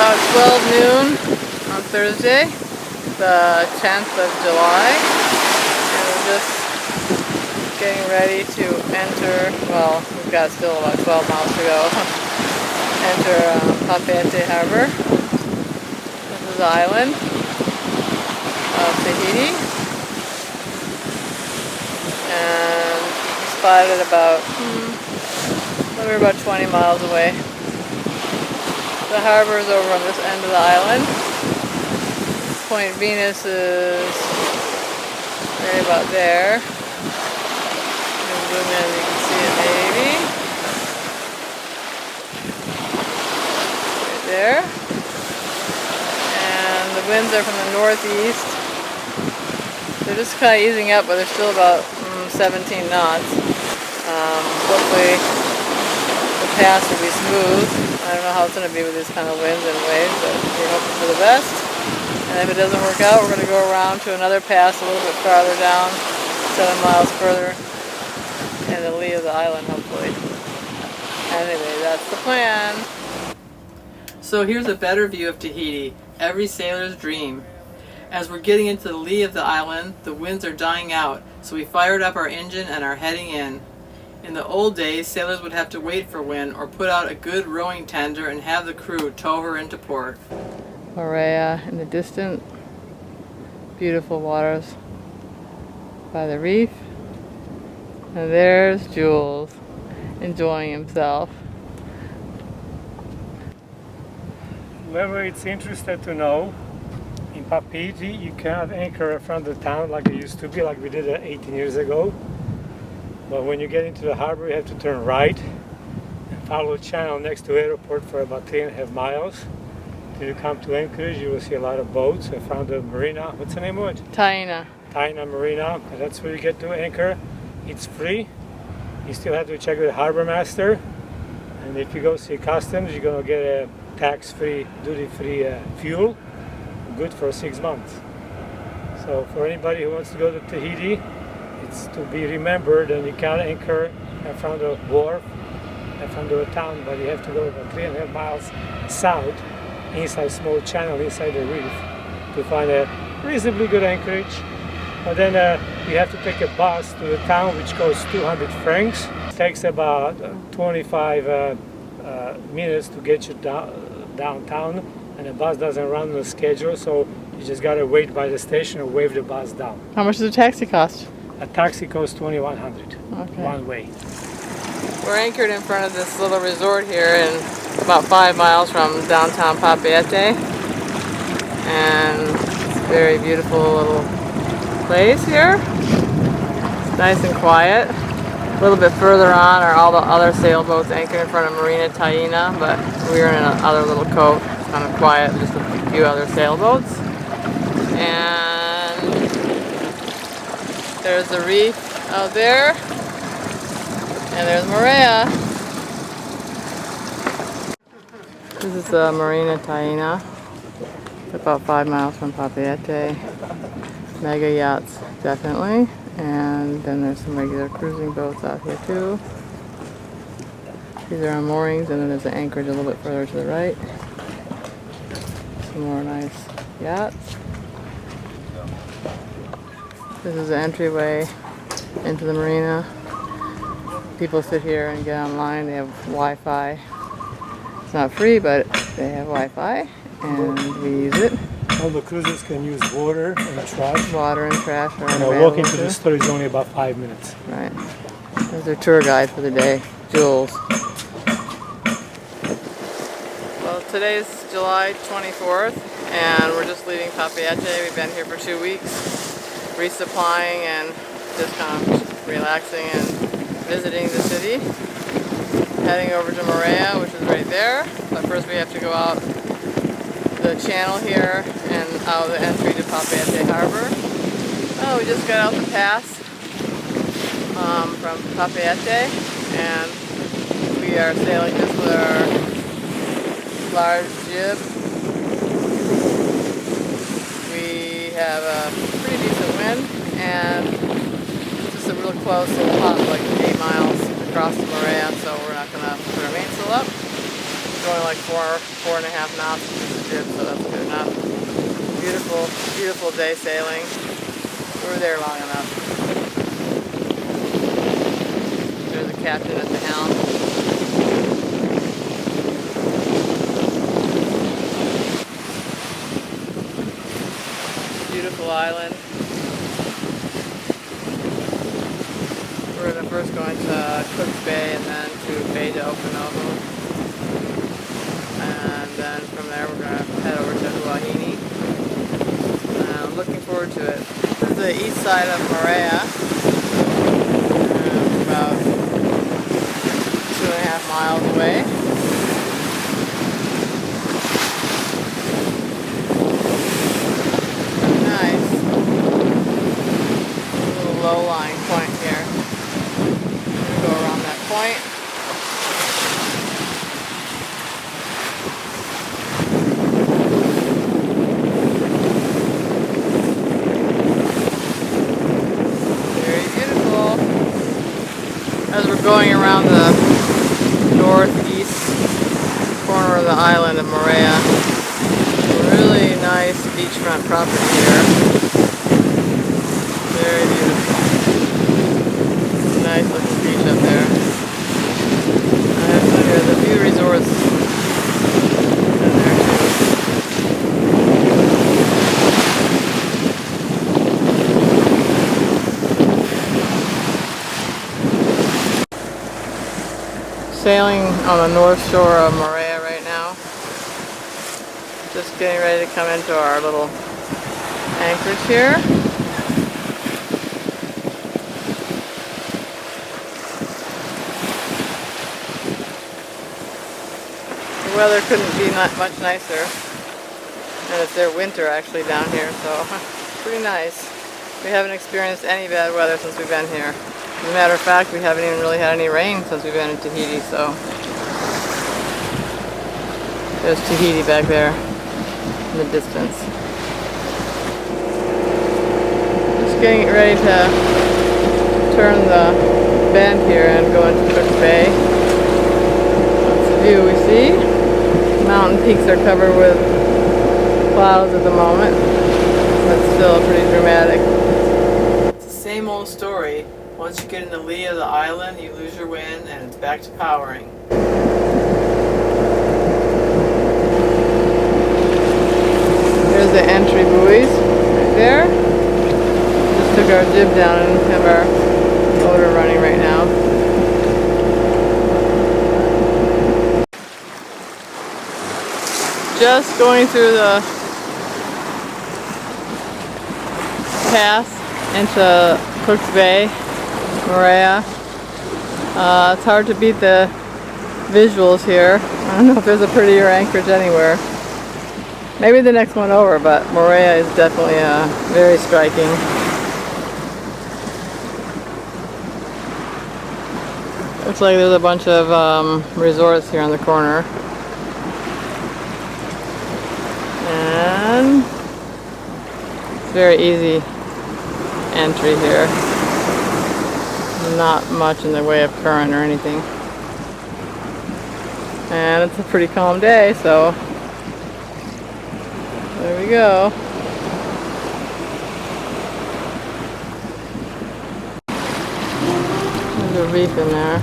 about 12 noon on Thursday, the 10th of July, and we're just getting ready to enter, well, we've got still about 12 miles to go, enter Papeete Harbor. This is the island of Tahiti, and spotted about, we're about 20 miles away. The harbor is over on this end of the island. Point Venus is right about there. Zoom in, you can see it maybe. Right there. And the winds are from the northeast. They're just kind of easing up, but they're still about 17 knots. Hopefully the pass will be smooth. I don't know how it's going to be with these kind of winds and waves, but we're hoping for the best. And if it doesn't work out, we're going to go around to another pass a little bit farther down, 7 miles further, in the lee of the island, hopefully. Anyway, that's the plan. So here's a better view of Tahiti, every sailor's dream. As we're getting into the lee of the island, the winds are dying out, so we fired up our engine and are heading in. In the old days, sailors would have to wait for wind or put out a good rowing tender and have the crew tow her into port. Moorea in the distant, beautiful waters by the reef. And there's Jules enjoying himself. Whoever is interested to know, in Papeete you cannot anchor in front of the town like it used to be, like we did 18 years ago. But when you get into the harbor, you have to turn right and follow the channel next to the airport for about 3.5 miles. Till you come to Anchorage, you will see a lot of boats. I found a marina. What's the name of it? Taina. Taina Marina. And that's where you get to anchor. It's free. You still have to check with the harbor master. And if you go see customs, you're going to get a tax-free, duty-free fuel. Good for 6 months. So for anybody who wants to go to Tahiti, it's to be remembered, and you can't anchor in front of a wharf, in front of a town, but you have to go about 3.5 miles south, inside a small channel, inside the reef, to find a reasonably good anchorage. But then you have to take a bus to the town, which costs 200 francs. It takes about 25 minutes to get you downtown, and the bus doesn't run on a schedule, so you just gotta wait by the station or wave the bus down. How much does a taxi cost? A taxi costs $2,100, Okay. one way. We're anchored in front of this little resort here, and about 5 miles from downtown Papiete. And it's a very beautiful little place here. It's nice and quiet. A little bit further on are all the other sailboats anchored in front of Marina Taina, but we're in another little cove. It's kind of quiet, just a few other sailboats. And there's the reef out there, and there's Moorea. This is the Marina Taina. It's about 5 miles from Papiete. Mega yachts, definitely. And then there's some regular cruising boats out here too. These are on moorings, and then there's an anchorage a little bit further to the right. Some more nice yachts. This is the entryway into the marina. People sit here and get online. They have Wi-Fi. It's not free, but they have Wi-Fi, and we use it. All the cruisers can use water and trash. Water and trash are And available walking to too. the store is only about 5 minutes. Right. There's our tour guide for the day, Jules. Well, today's July 24th, and we're just leaving Papeete. We've been here for 2 weeks, resupplying and just kind of relaxing and visiting the city. Heading over to Moorea, which is right there. But first we have to go out the channel here and out the entry to Papeete Harbor. Oh, we just got out the pass from Papeete, and we are sailing just with our large jib. We have a pretty decent wind, and it's just a real close little hop, like 8 miles across the Moorea, so we're not going to put our mainsail up. We're going like 4.5 knots. jib, so that's good enough. Beautiful, beautiful day sailing. We were there long enough. There's the captain at the helm. Beautiful island. We're gonna first go into Cook's Bay and then to Bay de Okanoho. And then from there we're gonna head over to Huahine. I'm looking forward to it. This is the east side of Moorea. About 2.5 miles away. Nice. A little low-lying point here. I'm gonna go around that point. As we're going around the northeast corner of the island of Moorea, really nice beachfront property here. Very beautiful. Nice looking beach up there. There's a few resorts in there too. Sailing on the north shore of Moorea right now. Just getting ready to come into our little anchorage here. The weather couldn't be much nicer. And it's their winter actually down here, so pretty nice. We haven't experienced any bad weather since we've been here. As a matter of fact, we haven't even really had any rain since we've been in Tahiti, so there's Tahiti back there in the distance. Just getting ready to turn the bend here and go into Cook's Bay. That's the view we see. Mountain peaks are covered with clouds at the moment, but still pretty dramatic. It's the same old story. Once you get in the lee of the island, you lose your wind and it's back to powering. There's the entry buoys right there. Just took our jib down and have our motor running right now. Just going through the pass into Cook's Bay. Moorea. It's hard to beat the visuals here. I don't know if there's a prettier anchorage anywhere. Maybe the next one over, but Moorea is definitely very striking. Looks like there's a bunch of resorts here on the corner. And it's very easy entry here. Not much in the way of current or anything. And it's a pretty calm day, so there we go. There's a reef in there.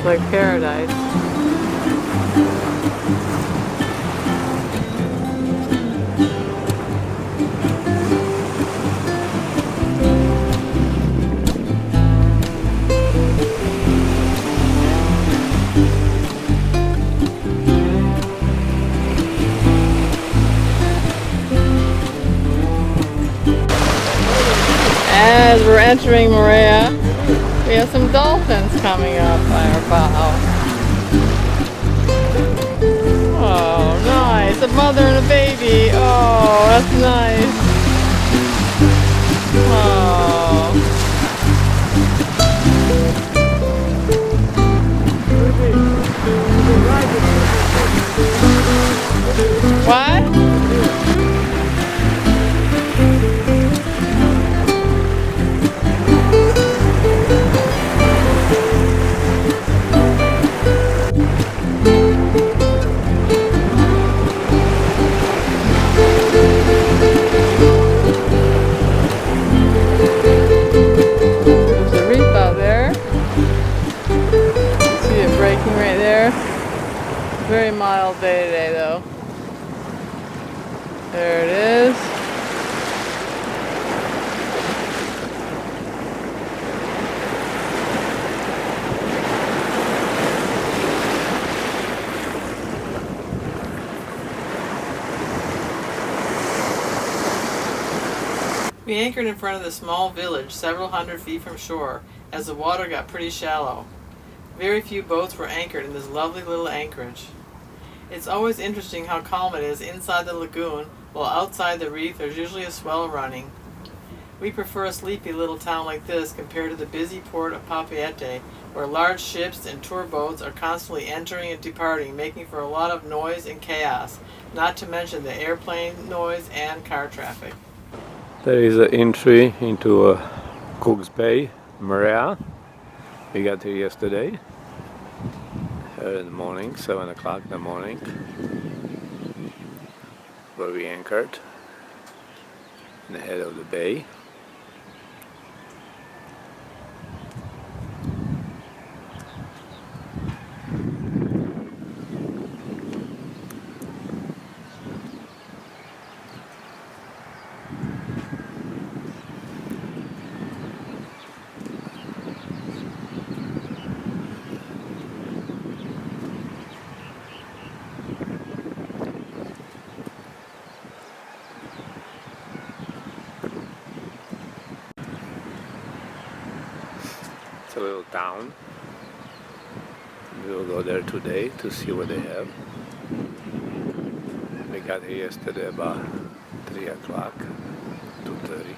Like paradise. As we're entering Moorea, we have some dolphins coming up by our bow. Oh, nice. A mother and a baby. Oh, that's nice. Oh. mild day today though. There it is. We anchored in front of the small village several hundred feet from shore as the water got pretty shallow. Very few boats were anchored in this lovely little anchorage. It's always interesting how calm it is inside the lagoon, while outside the reef there's usually a swell running. We prefer a sleepy little town like this compared to the busy port of Papiete, where large ships and tour boats are constantly entering and departing, making for a lot of noise and chaos, not to mention the airplane noise and car traffic. There is an entry into Cook's Bay, Moorea. We got here yesterday, in the morning, 7 o'clock in the morning, where we anchored in the head of the bay. It's a little town. We will go there today to see what they have. We got here yesterday about 3 o'clock, 2:30.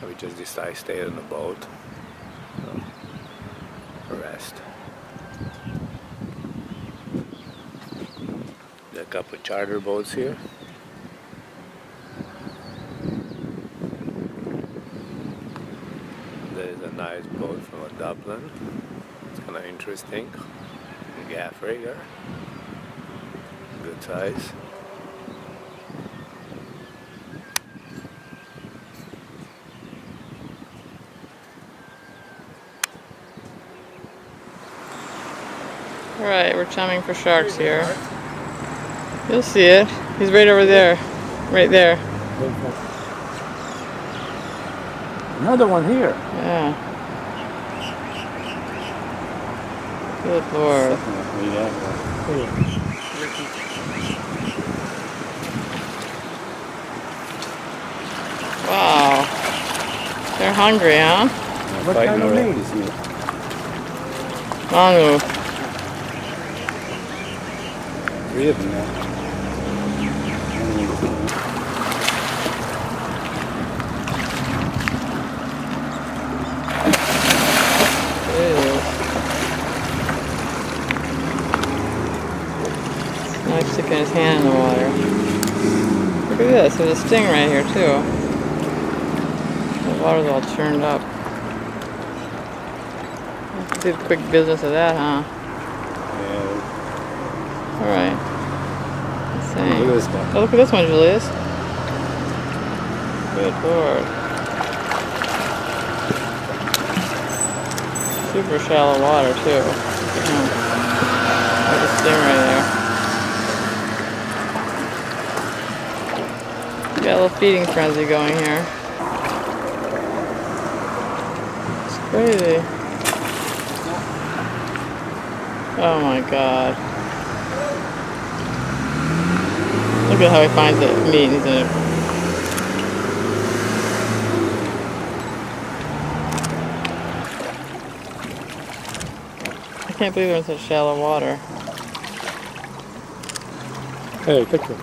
We just decided to stay on the boat, rest. There are a couple of charter boats here. There is a nice boat from Dublin. It's kind of interesting. A gaff rigger. Good size. Alright, we're chumming for sharks here. You'll see it. He's right over there. Right there. Another one here. Yeah. Good Lord. Wow. They're hungry, huh? What kind of meat is it? Mango. 3 of them now. Now he's sticking his hand in the water. Look at this, there's a sting right here too. The water's all churned up. Did quick business of that, huh? Yeah. Alright. Let's see. Look at this guy. Oh, look at this one, Julius. Good Lord. Super shallow water too. There's a sting right there. Got a little feeding frenzy going here. It's crazy. Oh my God. Look at how he finds the meat. He's in it. I can't believe they're in such shallow water. Hey, picture.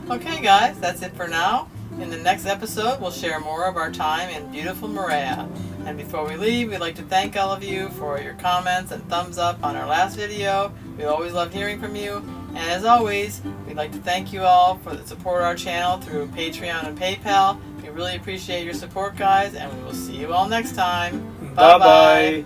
Okay guys, that's it for now. In the next episode, we'll share more of our time in beautiful Moorea. And before we leave, we'd like to thank all of you for your comments and thumbs up on our last video. We always love hearing from you. And as always, we'd like to thank you all for the support of our channel through Patreon and PayPal. We really appreciate your support, guys, and we will see you all next time. Bye-bye.